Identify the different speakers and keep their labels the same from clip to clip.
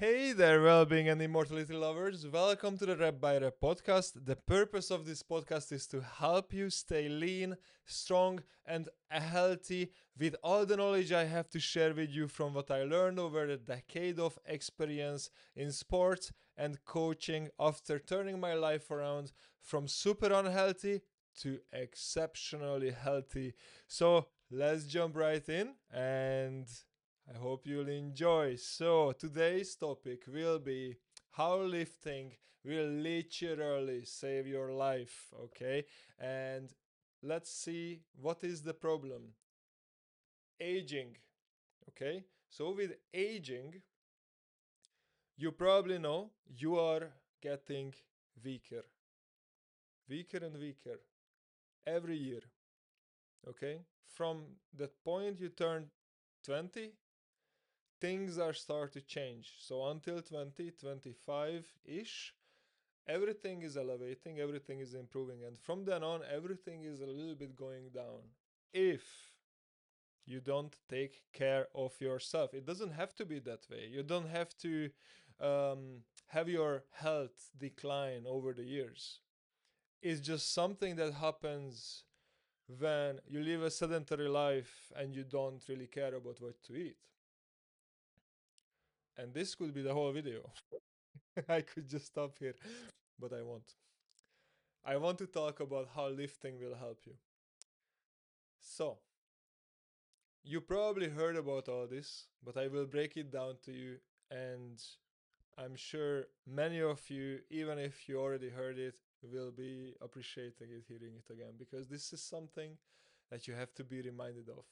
Speaker 1: Hey there, well-being and immortality lovers. Welcome to the RepByRep podcast. The purpose of this podcast is to help you stay lean, strong, and healthy with all the knowledge I have to share with you from what I learned over a decade of experience in sports and coaching after turning my life around from super unhealthy to exceptionally healthy. So let's jump right in and I hope you'll enjoy. So, today's topic will be how lifting will literally save your life, okay? And let's see what is the problem. Aging, okay? So, with aging, you probably know you are getting weaker, weaker and weaker every year, okay? From the point you turn 20, things are start to change. So until 2025-ish, everything is elevating, everything is improving, and from then on, everything is a little bit going down. If you don't take care of yourself, it doesn't have to be that way. You don't have to have your health decline over the years. It's just something that happens when you live a sedentary life and you don't really care about what to eat. And this could be the whole video. I could just stop here, but I won't. I want to talk about how lifting will help you. So, you probably heard about all this, but I will break it down to you, and I'm sure many of you, even if you already heard it, will be appreciating it, hearing it again, because this is something that you have to be reminded of.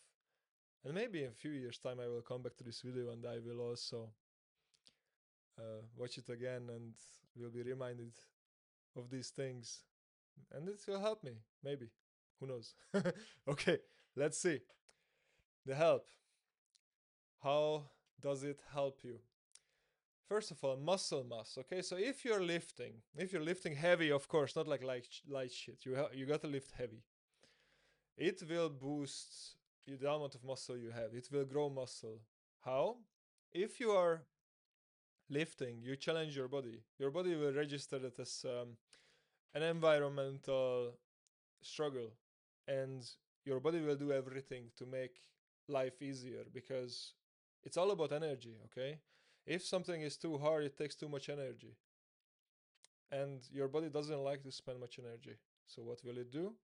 Speaker 1: And maybe in a few years' time, I will come back to this video and I will also watch it again and will be reminded of these things, and it will help me. Maybe, who knows? Okay, let's see the help. How does it help you? First of all, muscle mass. Okay, so if you're lifting heavy, of course, not like light shit. You got to lift heavy. It will boost the amount of muscle you have. It will grow muscle. How? If you are lifting, you challenge your body. Your body will register that as an environmental struggle, and your body will do everything to make life easier because it's all about energy. Okay, if something is too hard, it takes too much energy, and your body doesn't like to spend much energy. So what will it do?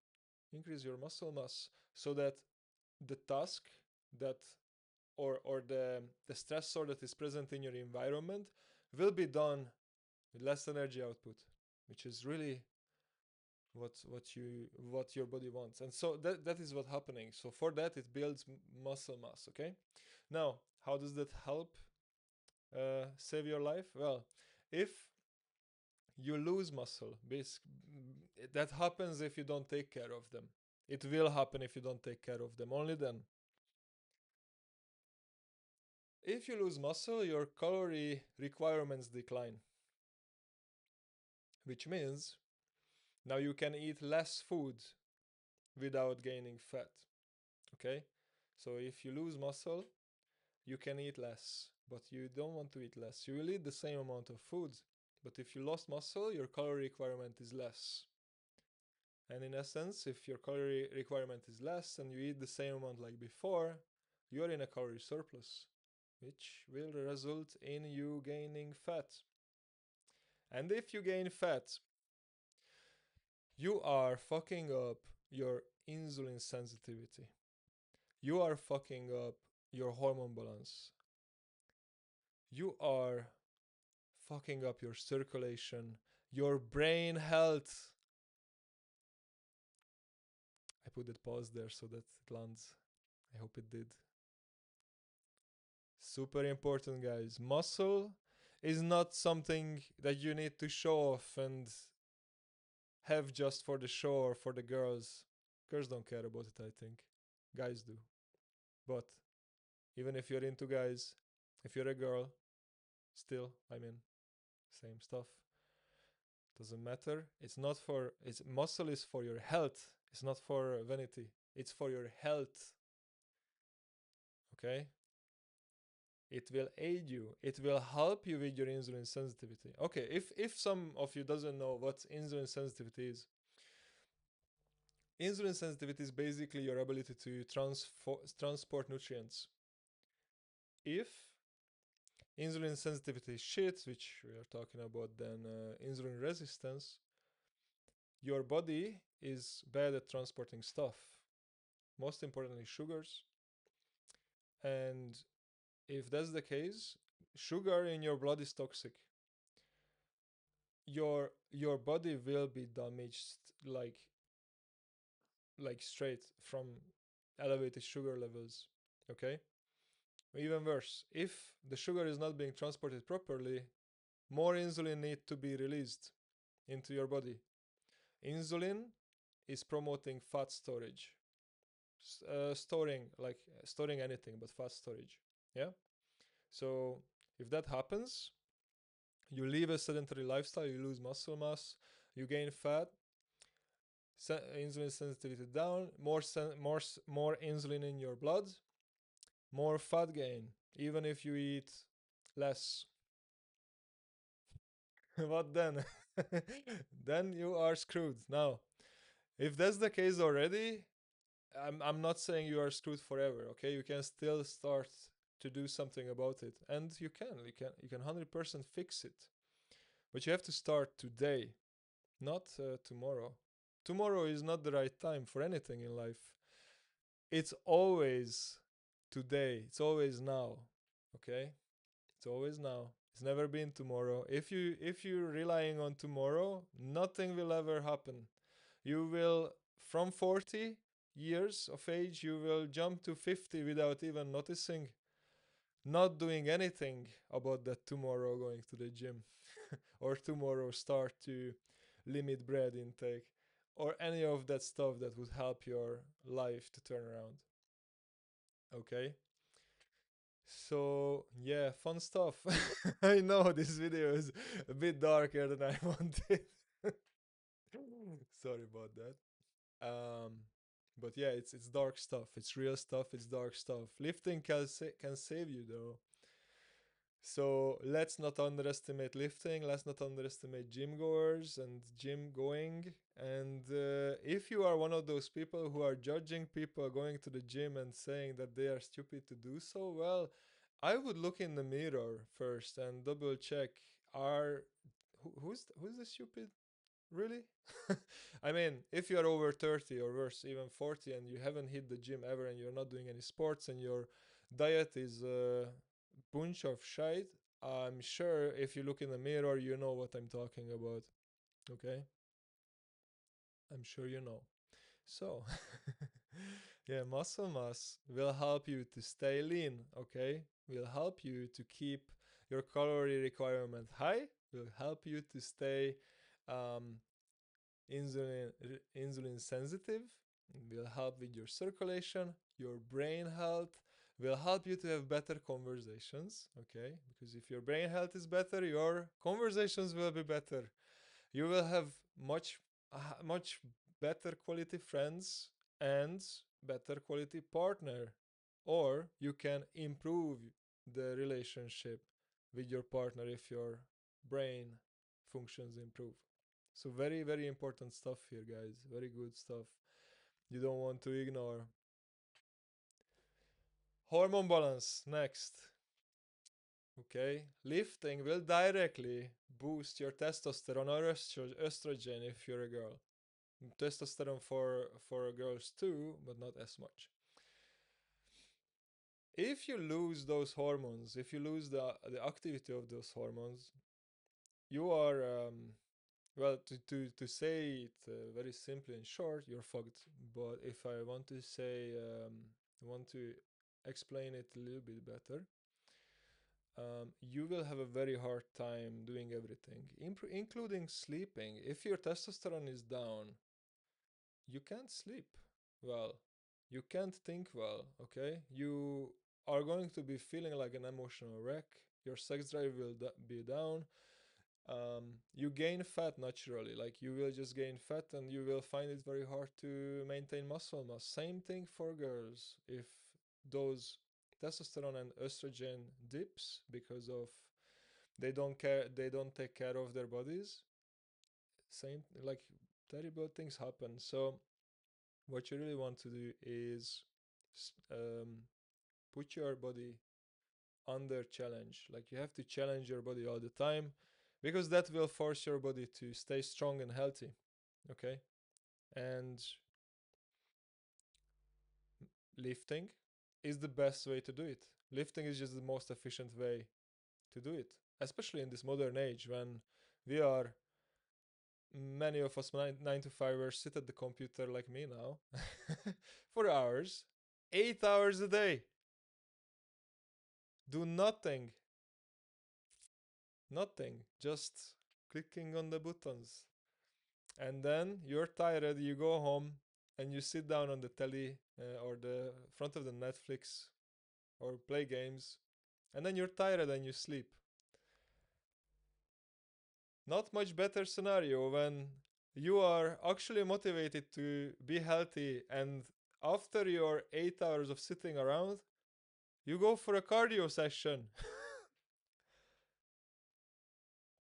Speaker 1: Increase your muscle mass so that the task that or the stressor that is present in your environment will be done with less energy output, which is really what your body wants. And so that is what's happening. So for that, it builds muscle mass. Okay, now how does that help save your life? Well, if you lose muscle, that happens if you don't take care of them. It will happen if you don't take care of them, only then. If you lose muscle, your calorie requirements decline, which means now you can eat less food without gaining fat. Okay, so if you lose muscle, you can eat less, but you don't want to eat less. You will eat the same amount of food, but if you lost muscle, your calorie requirement is less. And in essence, if your calorie requirement is less and you eat the same amount like before, you are in a calorie surplus, which will result in you gaining fat. And if you gain fat, you are fucking up your insulin sensitivity. You are fucking up your hormone balance. You are fucking up your circulation, your brain health. I put that pause there so that it lands. I hope it did. Super important, guys. Muscle is not something that you need to show off and have just for the show or for the girls. Girls don't care about it, I think. Guys do. But even if you're into guys, if you're a girl, still, I mean, same stuff. Doesn't matter. It's not for, it's muscle is for your health. It's not for vanity. It's for your health. Okay? It will aid you. It will help you with your insulin sensitivity. Okay, if some of you doesn't know what insulin sensitivity is, insulin sensitivity is basically your ability to transport nutrients. If insulin sensitivity shit, which we are talking about, then insulin resistance, your body is bad at transporting stuff, most importantly sugars. And if that's the case, sugar in your blood is toxic. Your body will be damaged, like straight from elevated sugar levels. Okay, even worse, if the sugar is not being transported properly, more insulin need to be released into your body. Insulin is promoting fat storage, storing anything but fat storage. Yeah. So if that happens, you live a sedentary lifestyle, you lose muscle mass, you gain fat, insulin sensitivity down, more insulin in your blood, more fat gain, even if you eat less. What then? Then you are screwed. Now, if that's the case already, I'm not saying you are screwed forever. Okay, you can still start to do something about it, and you can 100% fix it. But you have to start today, not tomorrow. Tomorrow is not the right time for anything in life. It's always today. It's always now. Okay? It's always now. It's never been tomorrow. If you're relying on tomorrow, nothing will ever happen. You will, from 40 years of age, you will jump to 50 without even noticing, not doing anything about that tomorrow, going to the gym, or tomorrow start to limit bread intake, or any of that stuff that would help your life to turn around. Okay? So, yeah, fun stuff. I know this video is a bit darker than I wanted. Sorry about that. Um, but yeah, it's dark stuff. It's real stuff. It's dark stuff. Lifting can save you though. So let's not underestimate lifting. Let's not underestimate gym goers and gym going. And if you are one of those people who are judging people going to the gym and saying that they are stupid to do so, well, I would look in the mirror first and double check, are who's the stupid, really? I mean, if you're over 30 or worse, even 40, and you haven't hit the gym ever and you're not doing any sports and your diet is a bunch of shite, I'm sure if you look in the mirror, you know what I'm talking about. Okay? I'm sure you know. So, yeah, muscle mass will help you to stay lean, okay? Will help you to keep your calorie requirement high, will help you to stay um, insulin sensitive, will help with your circulation, your brain health, will help you to have better conversations, okay? Because if your brain health is better, your conversations will be better. You will have much better quality friends and better quality partner, or you can improve the relationship with your partner if your brain functions improve. So very, very important stuff here, guys. Very good stuff. You don't want to ignore. Hormone balance next. Okay, lifting will directly boost your testosterone or estrogen if you're a girl. Testosterone for girls too, but not as much. If you lose those hormones, if you lose the activity of those hormones, you are well, to say it very simply and short, you're fucked. But if I want to say, want to explain it a little bit better, you will have a very hard time doing everything, including sleeping. If your testosterone is down, you can't sleep well, you can't think well, okay? You are going to be feeling like an emotional wreck, your sex drive will be down, you gain fat naturally, like you will just gain fat and you will find it very hard to maintain muscle mass. Same thing for girls. If those testosterone and estrogen dips because of they don't take care of their bodies. Same, like, terrible things happen. So what you really want to do is put your body under challenge. Like, you have to challenge your body all the time, because that will force your body to stay strong and healthy. Okay. And lifting is the best way to do it. Lifting is just the most efficient way to do it, especially in this modern age when we are, many of us, nine to fivers, sit at the computer like me now for hours, 8 hours a day, do nothing, nothing, just clicking on the buttons. And then you're tired, you go home and you sit down on the telly, or the front of the Netflix, or play games, and then you're tired and you sleep. Not much better scenario when you are actually motivated to be healthy, and after your 8 hours of sitting around, you go for a cardio session.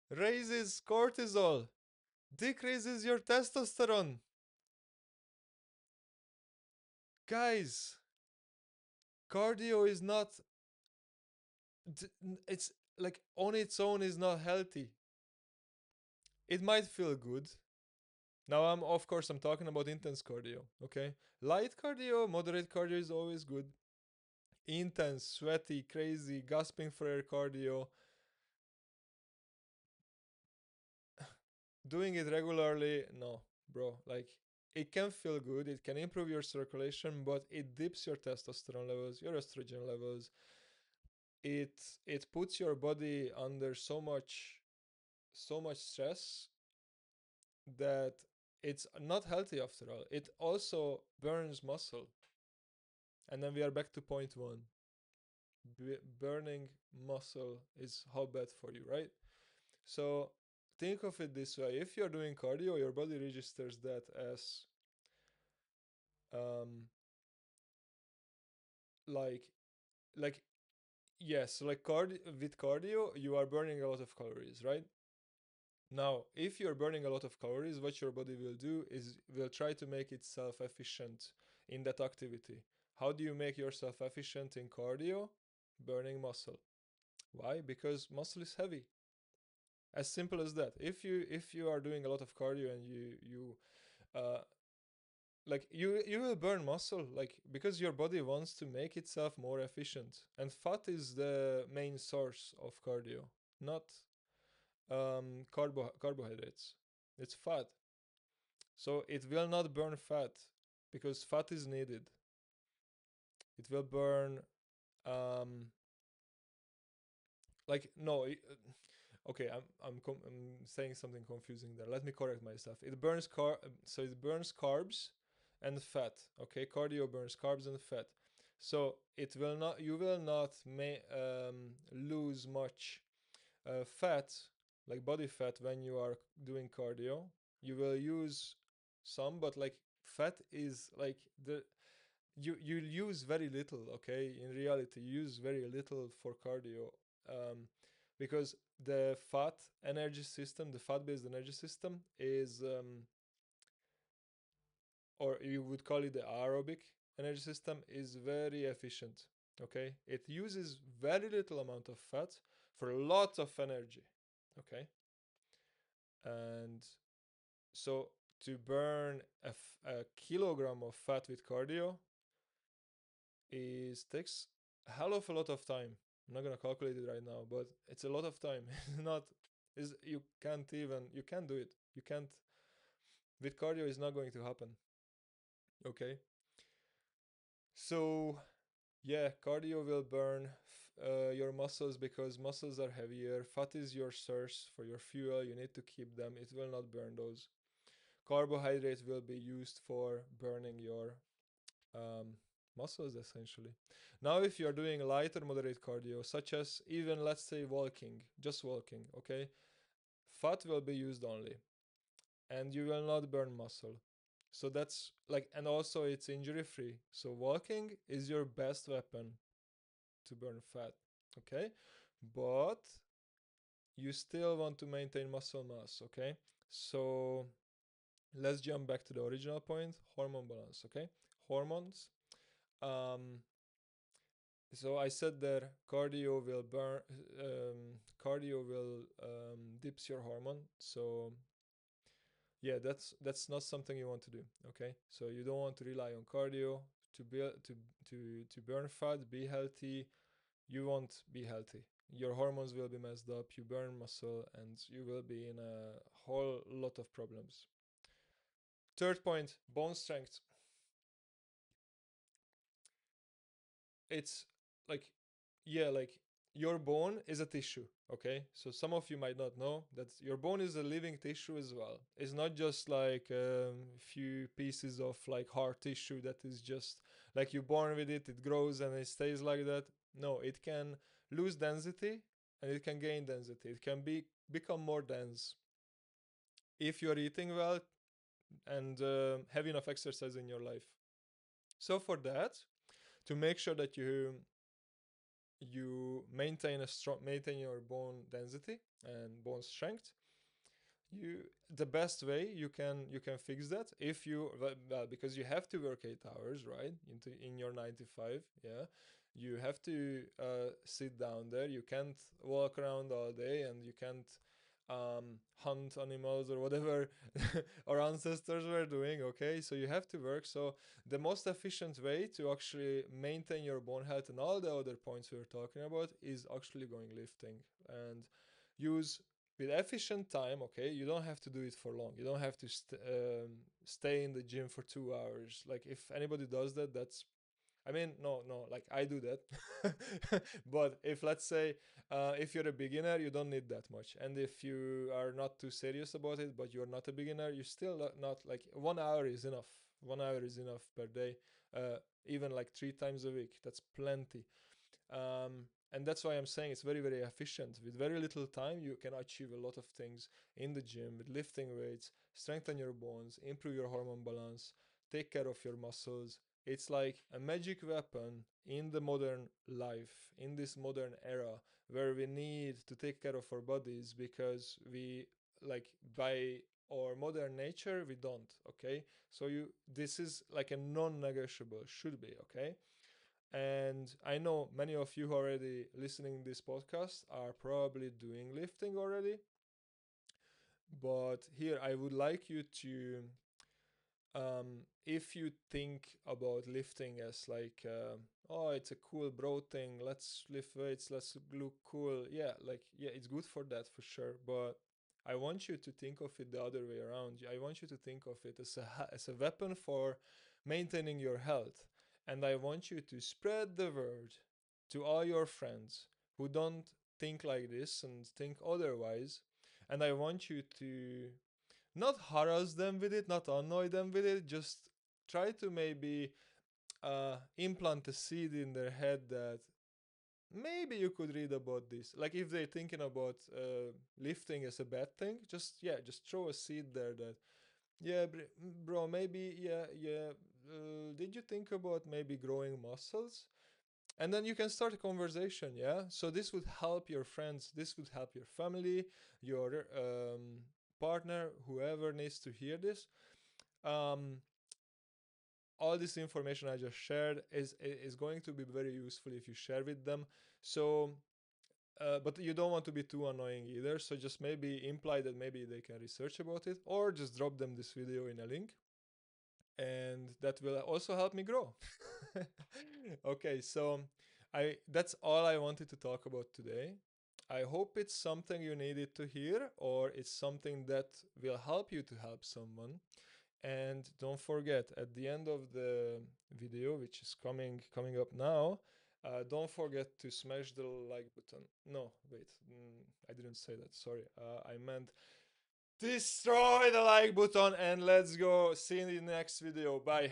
Speaker 1: Raises cortisol, decreases your testosterone. Guys, cardio is not, it's like, on its own is not healthy. It might feel good. Now, I'm talking about intense cardio, okay? Light cardio, moderate cardio is always good. Intense, sweaty, crazy, gasping for air cardio, doing it regularly, no, bro. Like, it can feel good, it can improve your circulation, but it dips your testosterone levels, your estrogen levels. It it puts your body under so much stress that it's not healthy after all. It also burns muscle. And then we are back to point one. Burning muscle is how bad for you, right? So think of it this way: if you're doing cardio, your body registers that as, um, like like yes, like with cardio, you are burning a lot of calories, right? Now, if you're burning a lot of calories, what your body will do is will try to make itself efficient in that activity. How do you make yourself efficient in cardio? Burning muscle. Why? Because muscle is heavy. As simple as that. If you are doing a lot of cardio and you uh like you will burn muscle, like, because your body wants to make itself more efficient, and fat is the main source of cardio, not carbohydrates. It's fat. So it will not burn fat because fat is needed. It will burn, um like, no, okay, I'm saying something confusing there. Let me correct myself. It burns so it burns carbs and fat. Okay, cardio burns carbs and fat. So it will not you will not lose much fat, like body fat, when you are doing cardio. You will use some, but like, fat is like the you use very little. Okay, in reality, you use very little for cardio, um, because the fat-based energy system is, or you would call it the aerobic energy system, is very efficient. Okay, it uses very little amount of fat for lots of energy. Okay, and so to burn a kilogram of fat with cardio is takes a hell of a lot of time. I'm not gonna calculate it right now, but it's a lot of time. It's not is you can't do it. You can't with cardio. It's not going to happen. Okay, so yeah, cardio will burn your muscles because muscles are heavier. Fat is your source for your fuel. You need to keep them. It will not burn those. Carbohydrates will be used for burning your um, muscles, essentially. Now, if you're doing light or moderate cardio, such as, even, let's say, walking, just walking, okay, fat will be used only, and you will not burn muscle. So that's like, and also it's injury free. So walking is your best weapon. to burn fat. Okay, but you still want to maintain muscle mass. Okay, so let's jump back to the original point: hormone balance. Okay, hormones. Um, so I said that cardio will burn, cardio will dips your hormone. So yeah, that's not something you want to do. Okay, so you don't want to rely on cardio to build to burn fat, be healthy. You won't be healthy. Your hormones will be messed up. You burn muscle, and you will be in a whole lot of problems. Third point: bone strength. It's like, yeah, like your bone is a tissue. Okay, so some of you might not know that your bone is a living tissue as well. It's not just like a few pieces of like hard tissue that is just like you're born with it, it grows and it stays like that. No, it can lose density and it can gain density. It can become more dense if you're eating well and have enough exercise in your life. So for that, to make sure that you maintain your bone density and bone strength, you the best way you can fix that if you well, because you have to work 8 hours, right, in your 9 to 5. Yeah, you have to sit down there. You can't walk around all day, and you can't hunt animals or whatever our ancestors were doing. Okay, so you have to work. So the most efficient way to actually maintain your bone health and all the other points we were talking about is actually going lifting and use with efficient time. Okay, you don't have to do it for long. You don't have to stay in the gym for 2 hours. Like if anybody does that, that's, I mean, no, like I do that. But if let's say if you're a beginner, you don't need that much. And if you are not too serious about it, but you're not a beginner, you still not like 1 hour is enough. 1 hour is enough per day. Even like 3 times a week, that's plenty. And that's why I'm saying it's very, very efficient. With very little time, you can achieve a lot of things in the gym with lifting weights, strengthen your bones, improve your hormone balance, take care of your muscles. It's like a magic weapon in the modern life, in this modern era where we need to take care of our bodies because we, like, by our modern nature, we don't. Okay, so this is like a non-negotiable, should be. Okay, and I know many of you already listening this podcast are probably doing lifting already. But here I would like you to, if you think about lifting as like, oh, it's a cool bro thing, let's lift weights, let's look cool. Yeah, like, yeah, it's good for that for sure. But I want you to think of it the other way around. I want you to think of it as as a weapon for maintaining your health. And I want you to spread the word to all your friends who don't think like this and think otherwise. And I want you to not harass them with it, not annoy them with it, just try to maybe implant a seed in their head that maybe you could read about this. Like if they're thinking about lifting as a bad thing, just, yeah, just throw a seed there that, yeah, bro, maybe, yeah. Did you think about maybe growing muscles? And then you can start a conversation. Yeah, so this would help your friends, this would help your family, your partner, whoever needs to hear this. um, all this information I just shared is going to be very useful if you share with them. So but you don't want to be too annoying either, so just maybe imply that maybe they can research about it, or just drop them this video in a link, and that will also help me grow. Okay, so I that's all I wanted to talk about today. I hope it's something you needed to hear, or it's something that will help you to help someone. And don't forget, at the end of the video, which is coming up now, don't forget to smash the like button. No, wait, I didn't say that. Sorry, I meant destroy the like button, and let's go. See you in the next video. Bye.